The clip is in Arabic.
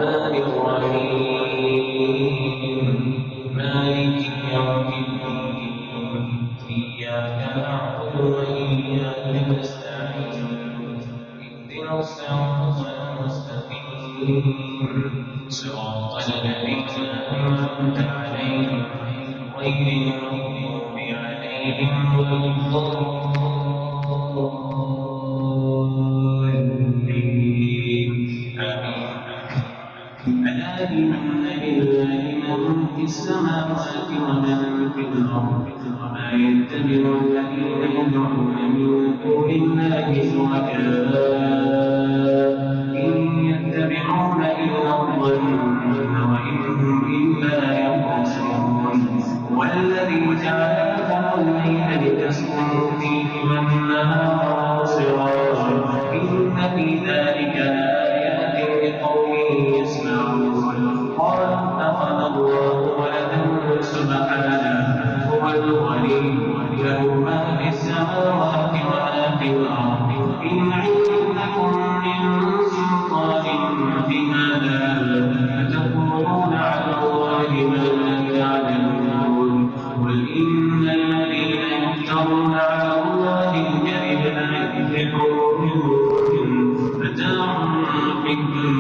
الرحمن الرحيم مالك يوم الدين إياك نعبد وإياك نستعين اهدنا الصراط المستقيم صراط الذين أنعمت عليهم غير المغضوب عليهم ولا الضالين آمين. ألا إن لله من في السماوات ومن في الأرض وما يتبع الذين يدعون من دون الله شركاء إن يتبعون إلا الظن وإن هم إلا يخرصون والذي جعل لكم الليل لتسكنوا فيه والنهار مبصرا إن في ذلك لآيات لقوم يسمعون قالوا اتخذ الله ولدا سبحانه هو الغني له ما في السماوات وما في الأرض إن عندكم من سلطان بهذا فتقولون على الله ما لا تعلمون قل إن الذين يفترون على الله الكذب لا يفلحون متاع في الدنيا